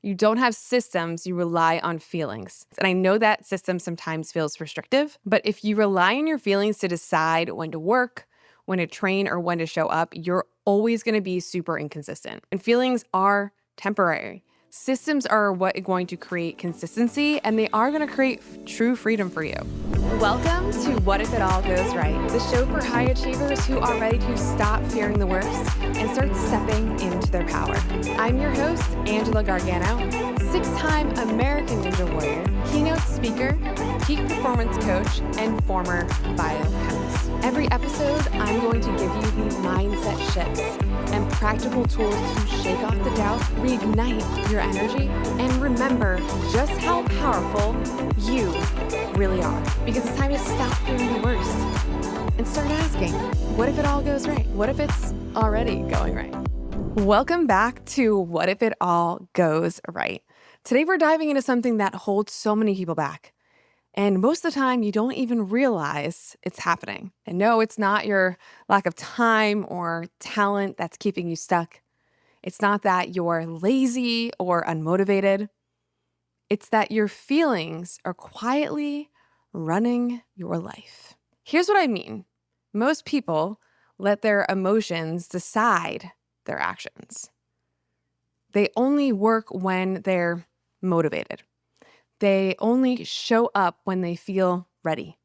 You don't have systems, you rely on feelings. And I know that system sometimes feels restrictive, but if you rely on your feelings to decide when to work, when to train, or when to show up, you're always going to be super inconsistent. And feelings are temporary. Systems are what are going to create consistency, and they are going to create true freedom for you. Welcome to What If It All Goes Right, the show for high achievers who are ready to stop fearing the worst and start stepping into their power. I'm your host, Angela Gargano, 6-time American Ninja Warrior, keynote speaker, peak performance coach, and former biochemist. Every episode, I'm going to give you the mindset shifts and practical tools to shake off the doubt, reignite your energy, and remember just how powerful you really are. Because it's time to stop fearing the worst and start asking, what if it all goes right? What if it's already going right? Welcome back to What If It All Goes Right. Today we're diving into something that holds so many people back. And most of the time, you don't even realize it's happening. And no, it's not your lack of time or talent that's keeping you stuck. It's not that you're lazy or unmotivated. It's that your feelings are quietly running your life. Here's what I mean. Most people let their emotions decide their actions. They only work when they're motivated. They only show up when they feel ready.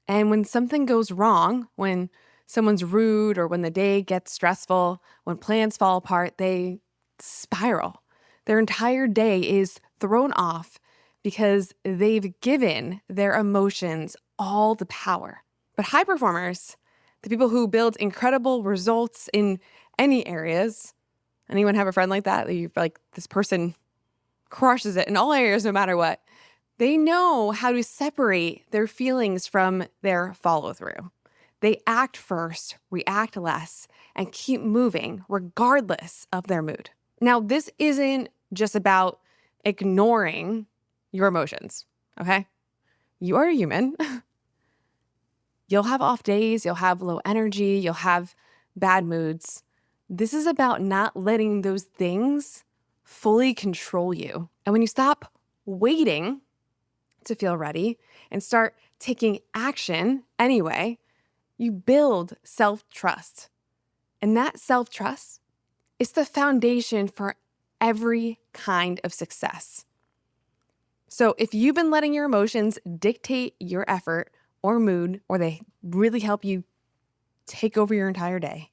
And when something goes wrong, when someone's rude or when the day gets stressful, when plans fall apart, they spiral. Their entire day is thrown off because they've given their emotions all the power. But high performers, the people who build incredible results in any areas, anyone have a friend like that? You're like, this person crushes it in all areas, no matter what. They know how to separate their feelings from their follow through. They act first, react less, and keep moving regardless of their mood. Now, this isn't just about ignoring your emotions, okay? You are a human. You'll have off days, you'll have low energy, you'll have bad moods. This is about not letting those things fully control you. And when you stop waiting to feel ready and start taking action anyway, you build self-trust. And that self-trust is the foundation for every kind of success. So if you've been letting your emotions dictate your effort or mood, or they really help you take over your entire day,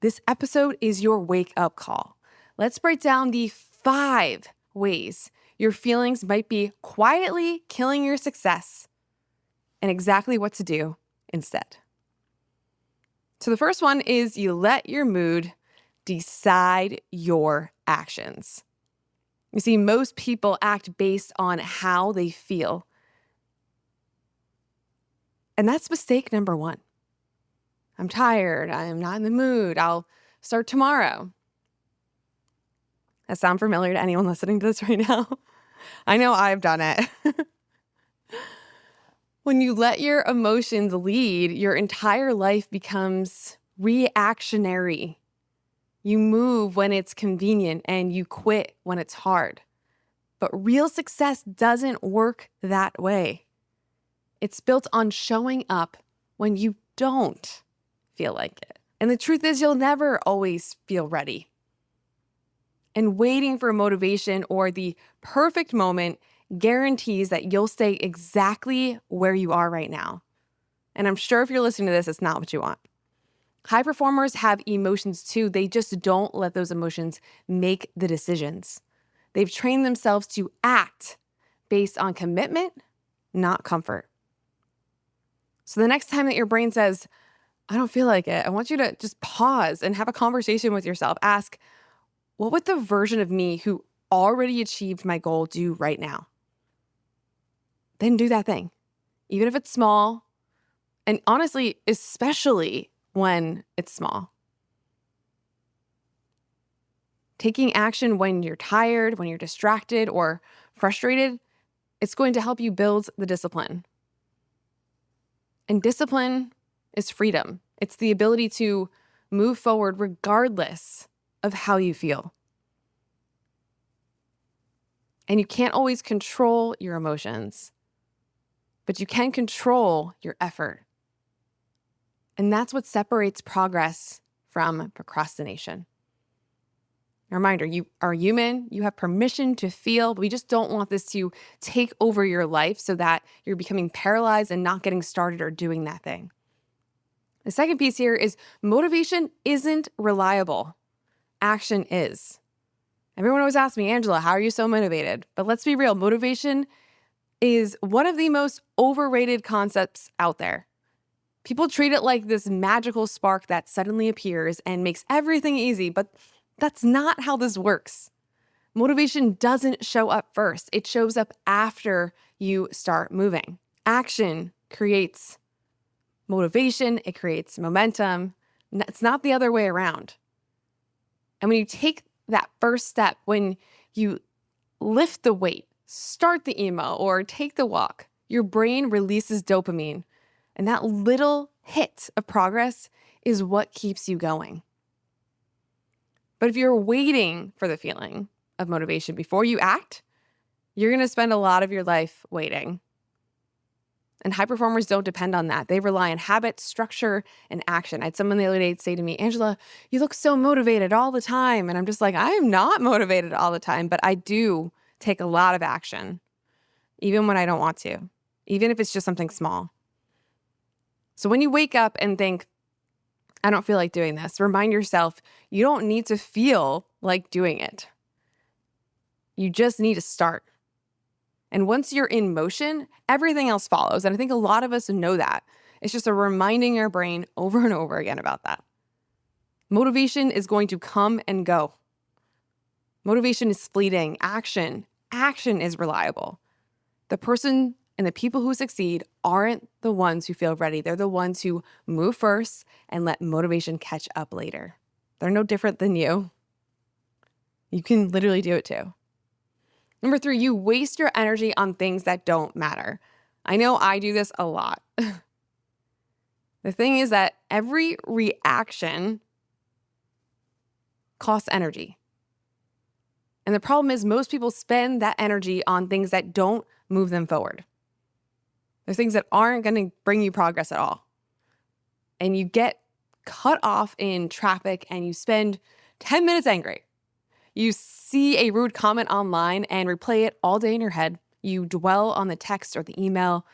this episode is your wake-up call. Let's break down the 5 ways your feelings might be quietly killing your success and exactly what to do instead. So the first one is you let your mood decide your actions. You see, most people act based on how they feel. And that's mistake number 1. I'm tired. I'm not in the mood. I'll start tomorrow. That sound familiar to anyone listening to this right now? I know I've done it. When you let your emotions lead, your entire life becomes reactionary. You move when it's convenient and you quit when it's hard. But real success doesn't work that way. It's built on showing up when you don't feel like it. And the truth is, you'll never always feel ready. And waiting for motivation or the perfect moment guarantees that you'll stay exactly where you are right now. And I'm sure if you're listening to this, it's not what you want. High performers have emotions too. They just don't let those emotions make the decisions. They've trained themselves to act based on commitment, not comfort. So the next time that your brain says, I don't feel like it, I want you to just pause and have a conversation with yourself. Ask, what would the version of me who already achieved my goal do right now? Then do that thing, even if it's small, and honestly, especially when it's small. Taking action when you're tired, when you're distracted or frustrated, it's going to help you build the discipline. And discipline is freedom. It's the ability to move forward regardless of how you feel. And you can't always control your emotions, but you can control your effort. And that's what separates progress from procrastination. A reminder, you are human, you have permission to feel, but we just don't want this to take over your life so that you're becoming paralyzed and not getting started or doing that thing. The second piece here is motivation isn't reliable. Action is. Everyone always asks me, Angela, how are you so motivated? But let's be real, motivation is one of the most overrated concepts out there. People treat it like this magical spark that suddenly appears and makes everything easy, but that's not how this works. Motivation doesn't show up first. It shows up after you start moving. Action creates motivation. It creates momentum. It's not the other way around. And when you take that first step, when you lift the weight, start the email, or take the walk, your brain releases dopamine. And that little hit of progress is what keeps you going. But if you're waiting for the feeling of motivation before you act, you're going to spend a lot of your life waiting. And high performers don't depend on that. They rely on habit, structure, and action. I had someone the other day say to me, Angela, you look so motivated all the time. And I'm just like, I am not motivated all the time, but I do take a lot of action, even when I don't want to, even if it's just something small. So when you wake up and think, I don't feel like doing this, remind yourself you don't need to feel like doing it. You just need to start. And once you're in motion, everything else follows. And I think a lot of us know that. It's just a reminding our brain over and over again about that. Motivation is going to come and go. Motivation is fleeting. Action is reliable. The person and the people who succeed aren't the ones who feel ready. They're the ones who move first and let motivation catch up later. They're no different than you. You can literally do it too. Number 3, you waste your energy on things that don't matter. I know I do this a lot. The thing is that every reaction costs energy. And the problem is most people spend that energy on things that don't move them forward. There's things that aren't going to bring you progress at all. And you get cut off in traffic and you spend 10 minutes angry. You see a rude comment online and replay it all day in your head. You dwell on the text or the email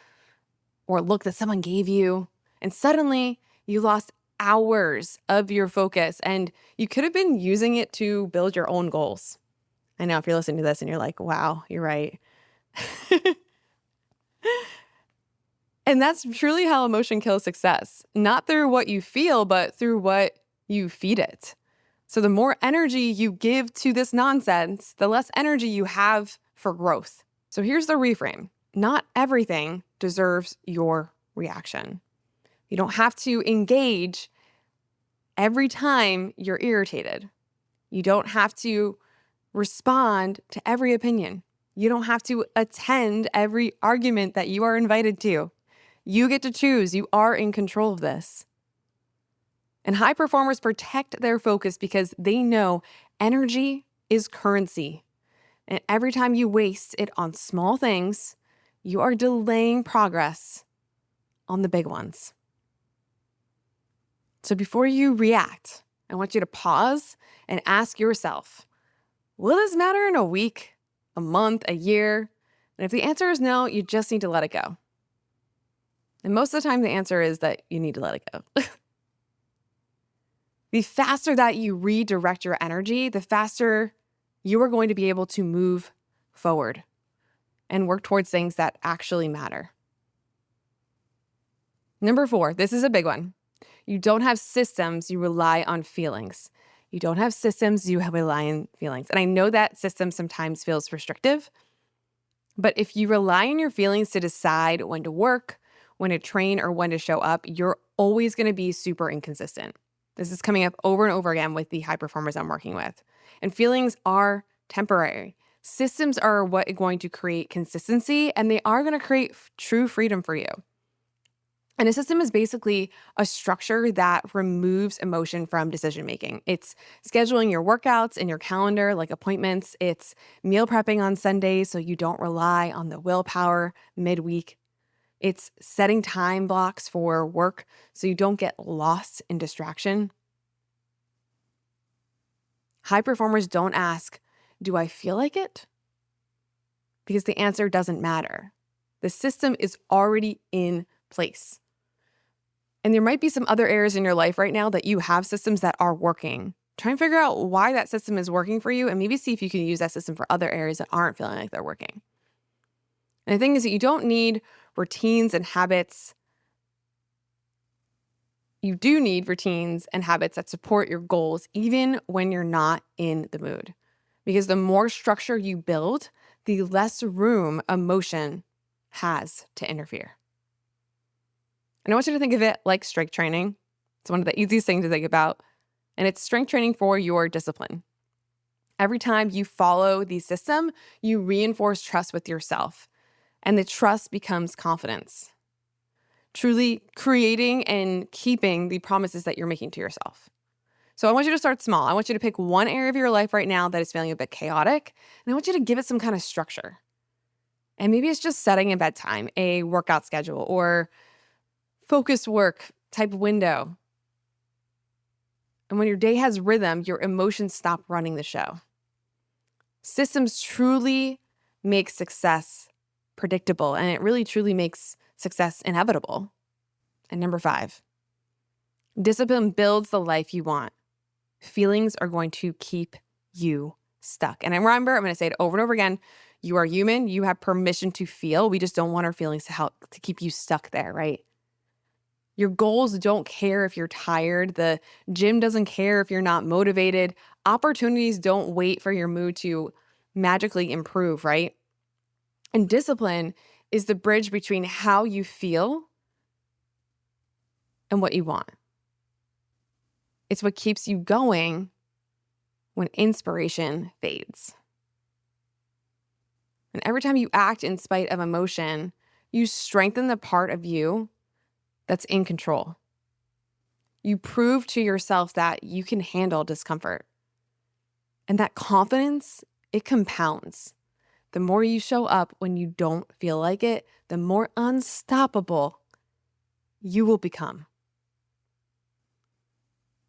or look that someone gave you. And suddenly you lost hours of your focus and you could have been using it to build your own goals. I know if you're listening to this and you're like, wow, you're right. And that's truly how emotion kills success. Not through what you feel, but through what you feed it. So the more energy you give to this nonsense, the less energy you have for growth. So here's the reframe. Not everything deserves your reaction. You don't have to engage every time you're irritated. You don't have to respond to every opinion. You don't have to attend every argument that you are invited to. You get to choose. You are in control of this. And high performers protect their focus because they know energy is currency. And every time you waste it on small things, you are delaying progress on the big ones. So before you react, I want you to pause and ask yourself, will this matter in a week, a month, a year? And if the answer is no, you just need to let it go. And most of the time, the answer is that you need to let it go. The faster that you redirect your energy, the faster you are going to be able to move forward and work towards things that actually matter. Number 4, this is a big one. You don't have systems, you rely on feelings. You don't have systems, you rely on feelings. And I know that system sometimes feels restrictive, but if you rely on your feelings to decide when to work, when to train, or when to show up, you're always going to be super inconsistent. This is coming up over and over again with the high performers I'm working with. And feelings are temporary. Systems are what are going to create consistency, and they are going to create true freedom for you. And a system is basically a structure that removes emotion from decision making. It's scheduling your workouts in your calendar, like appointments. It's meal prepping on Sundays so you don't rely on the willpower midweek. It's setting time blocks for work so you don't get lost in distraction. High performers don't ask, "Do I feel like it?" Because the answer doesn't matter. The system is already in place. And there might be some other areas in your life right now that you have systems that are working. Try and figure out why that system is working for you and maybe see if you can use that system for other areas that aren't feeling like they're working. And the thing is that you don't need routines and habits. You do need routines and habits that support your goals, even when you're not in the mood. Because the more structure you build, the less room emotion has to interfere. And I want you to think of it like strength training. It's one of the easiest things to think about. And it's strength training for your discipline. Every time you follow the system, you reinforce trust with yourself. And the trust becomes confidence. Truly creating and keeping the promises that you're making to yourself. So I want you to start small. I want you to pick one area of your life right now that is feeling a bit chaotic. And I want you to give it some kind of structure. And maybe it's just setting a bedtime, a workout schedule, or focused work type window. And when your day has rhythm, your emotions stop running the show. Systems truly make success predictable, and it really truly makes success inevitable. And number 5, discipline builds the life you want. Feelings are going to keep you stuck. And remember, I'm going to say it over and over again. You are human. You have permission to feel. We just don't want our feelings to keep you stuck there, right? Your goals don't care if you're tired. The gym doesn't care if you're not motivated. Opportunities don't wait for your mood to magically improve, right? And discipline is the bridge between how you feel and what you want. It's what keeps you going when inspiration fades. And every time you act in spite of emotion, you strengthen the part of you that's in control. You prove to yourself that you can handle discomfort. And that confidence, it compounds. The more you show up when you don't feel like it, the more unstoppable you will become.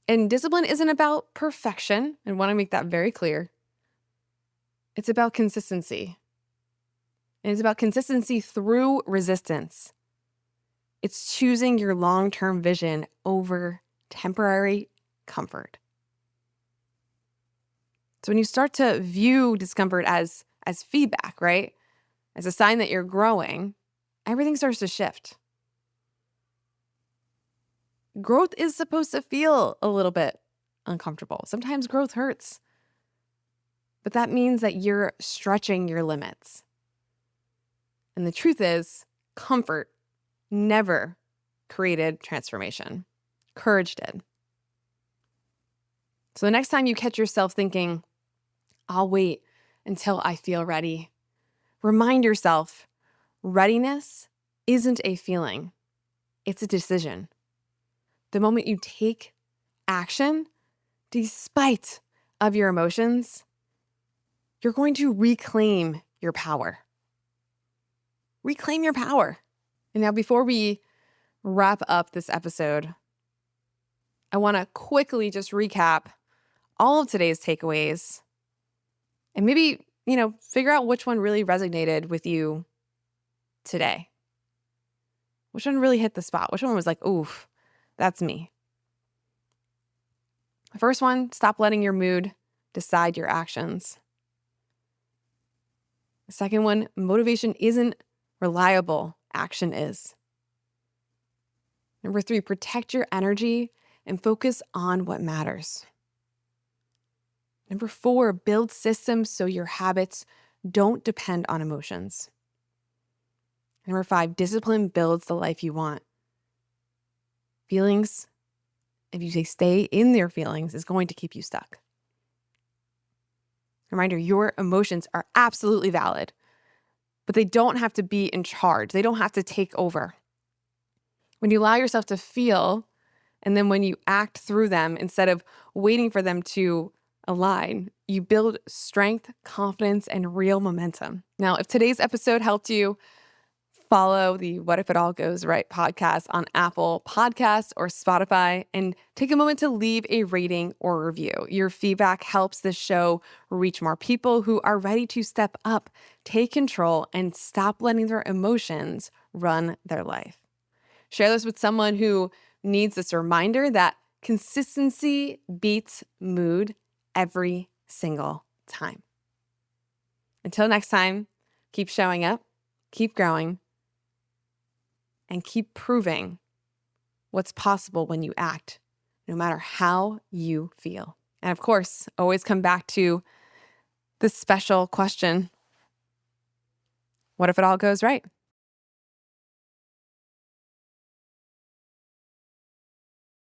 And discipline isn't about perfection. I want to make that very clear. It's about consistency. And it's about consistency through resistance. It's choosing your long-term vision over temporary comfort. So when you start to view discomfort as feedback, right? As a sign that you're growing, everything starts to shift. Growth is supposed to feel a little bit uncomfortable. Sometimes growth hurts. But that means that you're stretching your limits. And the truth is, comfort never created transformation. Courage did. So the next time you catch yourself thinking, "I'll wait until I feel ready," remind yourself, readiness isn't a feeling. It's a decision. The moment you take action, despite of your emotions, you're going to reclaim your power. Reclaim your power. And now before we wrap up this episode, I want to quickly just recap all of today's takeaways and maybe, figure out which one really resonated with you today. Which one really hit the spot? Which one was like, oof, that's me? The first one, stop letting your mood decide your actions. The second one, motivation isn't reliable, action is. Number 3, protect your energy and focus on what matters. Number 4, build systems so your habits don't depend on emotions. Number 5, discipline builds the life you want. Feelings, if you stay in their feelings, is going to keep you stuck. Reminder, your emotions are absolutely valid, but they don't have to be in charge. They don't have to take over. When you allow yourself to feel, and then when you act through them instead of waiting for them to align, you build strength, confidence, and real momentum. Now, if today's episode helped you, follow the What If It All Goes Right podcast on Apple Podcasts or Spotify and take a moment to leave a rating or review. Your feedback helps the show reach more people who are ready to step up, take control, and stop letting their emotions run their life. Share this with someone who needs this reminder that consistency beats mood every single time. Until next time, keep showing up, keep growing, and keep proving what's possible when you act, no matter how you feel. And of course, always come back to this special question: what if it all goes right?